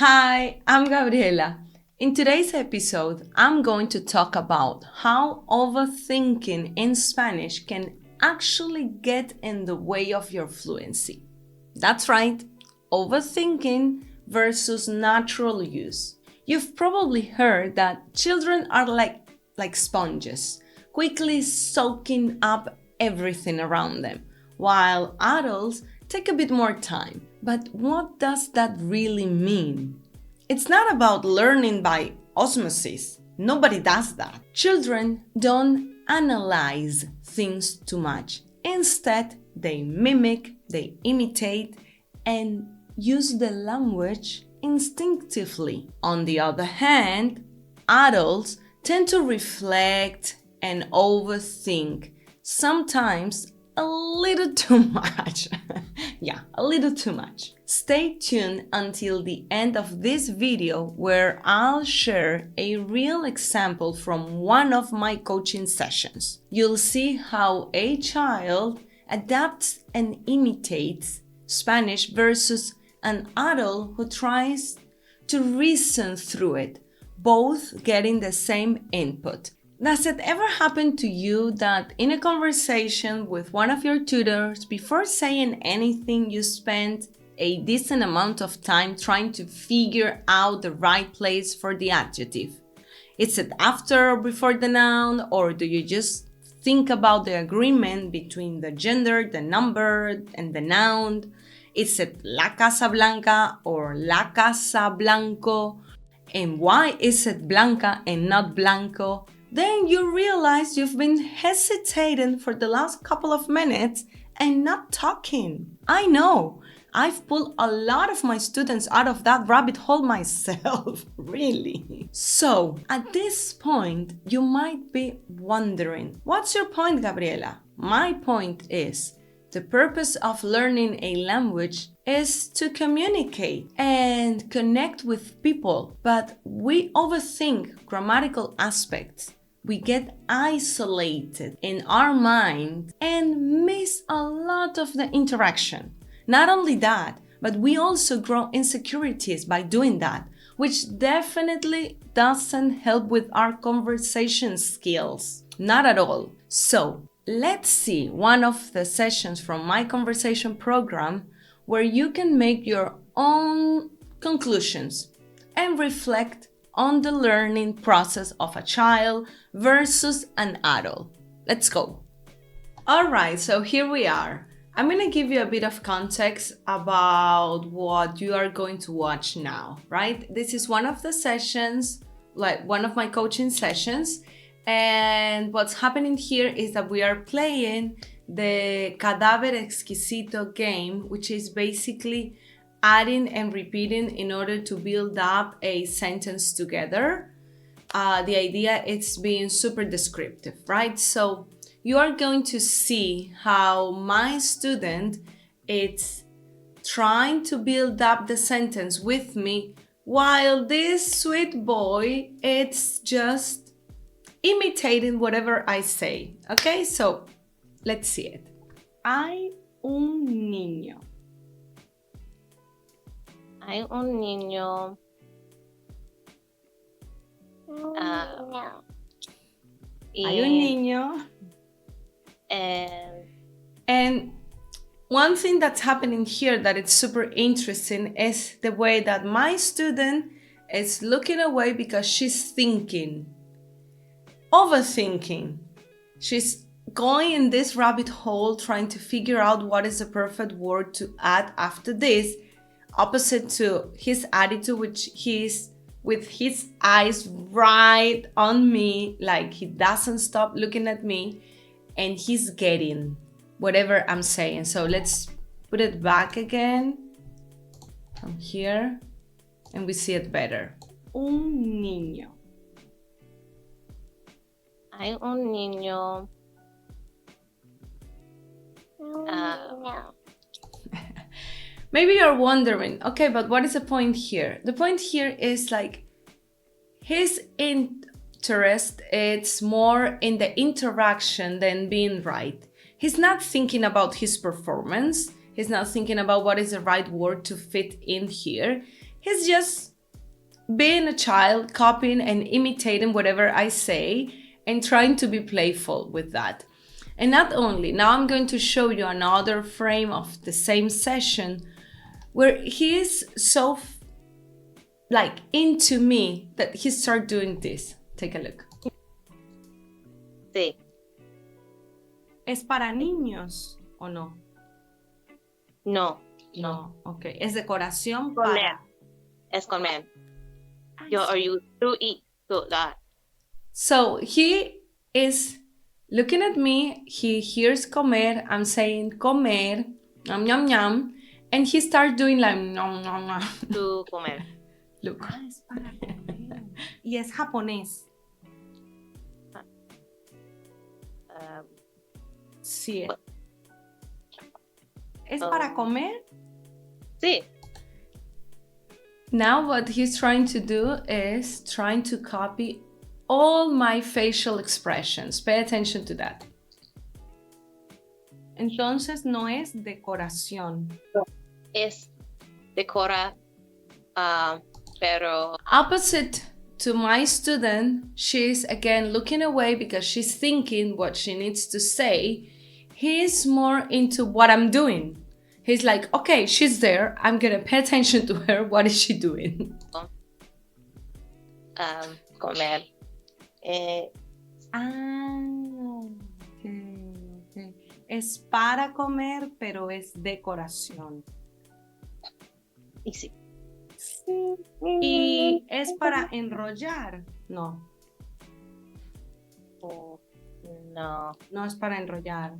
Hi, I'm Gabriela. In today's episode, I'm going to talk about how overthinking in Spanish can actually get in the way of your fluency. That's right, overthinking versus natural use. You've probably heard that children are like sponges, quickly soaking up everything around them, while adults take a bit more time. But what does that really mean? It's not about learning by osmosis. Nobody does that. Children don't analyze things too much. Instead, they mimic, they imitate, and use the language instinctively. On the other hand, adults tend to reflect and overthink, sometimes a little too much. Yeah, a little too much. Stay tuned until the end of this video where I'll share a real example from one of my coaching sessions. You'll see how a child adapts and imitates Spanish versus an adult who tries to reason through it, both getting the same input. Does it ever happen to you that in a conversation with one of your tutors, before saying anything, you spend a decent amount of time trying to figure out the right place for the adjective? Is it after or before the noun, or do you just think about the agreement between the gender, the number, and the noun? Is it La Casa Blanca or La Casa Blanco? And why is it Blanca and not Blanco? Then you realize you've been hesitating for the last couple of minutes and not talking. I know, I've pulled a lot of my students out of that rabbit hole myself, really. So, at this point, you might be wondering, what's your point, Gabriela? My point is, the purpose of learning a language is to communicate and connect with people, but we overthink grammatical aspects. We get isolated in our mind and miss a lot of the interaction. Not only that, but we also grow insecurities by doing that, which definitely doesn't help with our conversation skills. Not at all. So, let's see one of the sessions from my conversation program where you can make your own conclusions and reflect on the learning process of a child versus an adult. Let's go. All right, so here we are. I'm going to give you a bit of context about what you are going to watch now, right? This is one of the sessions, like one of my coaching sessions. And what's happening here is that we are playing the Cadáver Exquisito game, which is basically adding and repeating in order to build up a sentence together. The idea is being super descriptive, right? So you are going to see how my student is trying to build up the sentence with me while this sweet boy is just imitating whatever I say. Okay, so let's see it. Hay un niño. Hay un niño. Hay un niño. And one thing that's happening here that is super interesting is the way that my student is looking away because she's thinking, overthinking. She's going in this rabbit hole trying to figure out what is the perfect word to add after this, opposite to his attitude, which he's with his eyes right on me, like he doesn't stop looking at me, and he's getting whatever I'm saying. So let's put it back again from here, and we see it better. Un niño. Hay un niño. Maybe you're wondering, okay, but what is the point here? The point here is like his interest, it's more in the interaction than being right. He's not thinking about his performance. He's not thinking about what is the right word to fit in here. He's just being a child, copying and imitating whatever I say and trying to be playful with that. And not only, now I'm going to show you another frame of the same session where he is so like into me that he started doing this. Take a look. Sí. ¿Es para niños o no? No. No, ok. Es decoración Comer. para... Es comer. Are you to eat to that? So he is looking at me, he hears comer, I'm saying comer, yum yum yum, and he starts doing like nom nom nom. To comer. Look. Es para comer. Y es japonés. Sí. ¿Es para comer? Sí. Now what he's trying to do is trying to copy all my facial expressions. Pay attention to that. Entonces no es decoración. Es decora, pero Opposite to my student, she's again looking away because she's thinking what she needs to say. He's more into what I'm doing. He's like, okay, she's there. I'm gonna pay attention to her. What is she doing? comer. Okay. Es para comer, pero es decoración. Y sí. Y es para enrollar. No, No. no es para enrollar.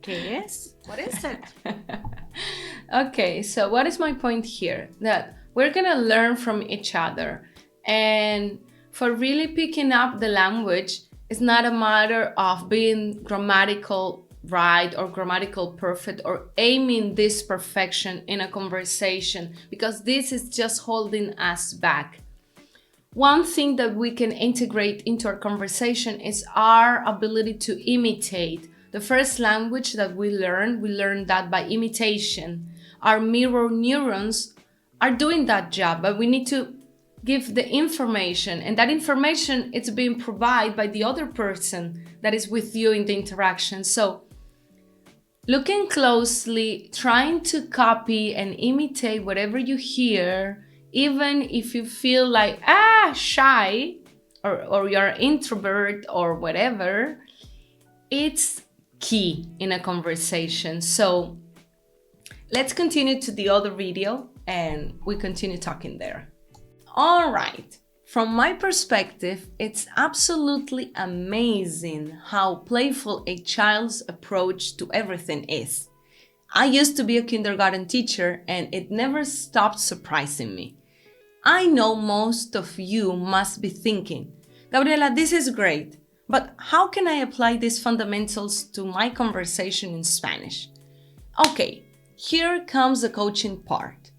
¿Qué es? What is it? Okay, so what is my point here? That we're gonna learn from each other. And for really picking up the language, it's not a matter of being grammatical right or grammatical perfect or aiming this perfection in a conversation, because this is just holding us back. One thing that we can integrate into our conversation is our ability to imitate. The first language that we learn that by imitation. Our mirror neurons are doing that job, but we need to give the information, and that information it's being provided by the other person that is with you in the interaction. So looking closely, trying to copy and imitate whatever you hear, even if you feel like shy or you're an introvert or whatever, it's key in a conversation. So let's continue to the other video and we continue talking there. All right. From my perspective, it's absolutely amazing how playful a child's approach to everything is. I used to be a kindergarten teacher and it never stopped surprising me. I know most of you must be thinking, Gabriela, this is great, but how can I apply these fundamentals to my conversation in Spanish? Okay, here comes the coaching part.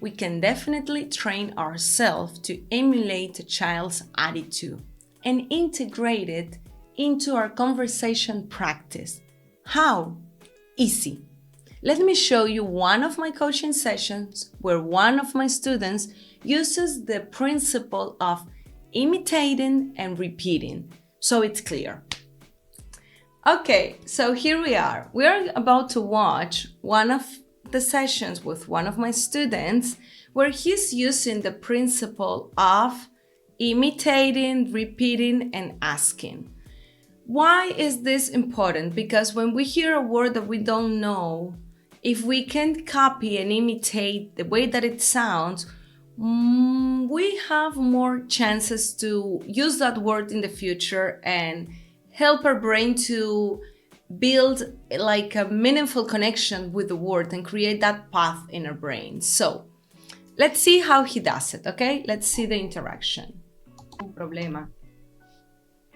We can definitely train ourselves to emulate a child's attitude and integrate it into our conversation practice. How? Easy. Let me show you one of my coaching sessions where one of my students uses the principle of imitating and repeating, so it's clear. Okay, so here we are. We are about to watch one of the sessions with one of my students where he's using the principle of imitating, repeating, and asking. Why is this important? Because when we hear a word that we don't know, if we can copy and imitate the way that it sounds, we have more chances to use that word in the future and help our brain to build like a meaningful connection with the word and create that path in our brain. So let's see how he does it, okay? Let's see the interaction. Un problema.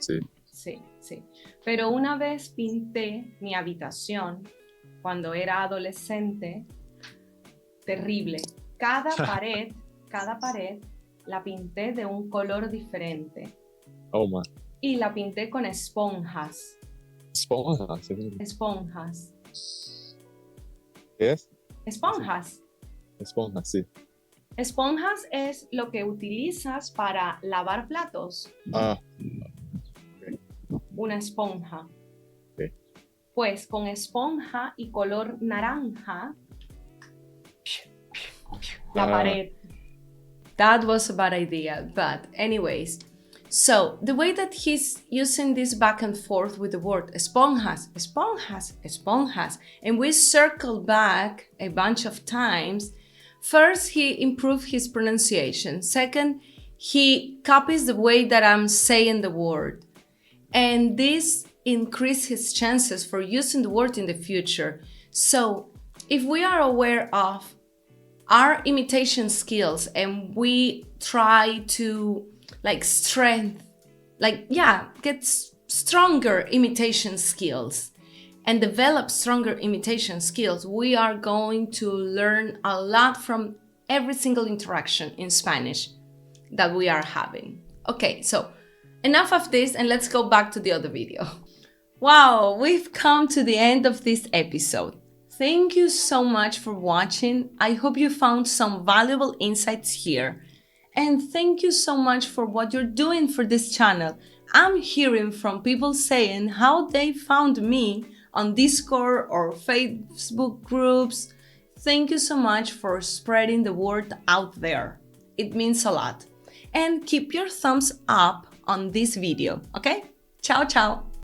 Sí. Sí. Pero una vez pinté mi habitación cuando era adolescente, terrible. Cada pared la pinté de un color diferente. Oh my. Y la pinté con esponjas. Esponja, sí. Esponjas. ¿Qué es? Esponjas. Esponja, sí. Esponjas es lo que utilizas para lavar platos. Ah, Una esponja. ok. Pues con esponja y color naranja, la Ah. pared. That was a bad idea, but anyways. So the way that he's using this back and forth with the word esponjas, esponjas, esponjas, and we circle back a bunch of times. First, he improved his pronunciation. Second, he copies the way that I'm saying the word. And this increases his chances for using the word in the future. So if we are aware of our imitation skills and we try to get stronger imitation skills and develop stronger imitation skills, we are going to learn a lot from every single interaction in Spanish that we are having. Okay, so enough of this and let's go back to the other video. Wow, we've come to the end of this episode. Thank you so much for watching. I hope you found some valuable insights here. And thank you so much for what you're doing for this channel. I'm hearing from people saying how they found me on Discord or Facebook groups. Thank you so much for spreading the word out there. It means a lot. And keep your thumbs up on this video, okay? Ciao, ciao.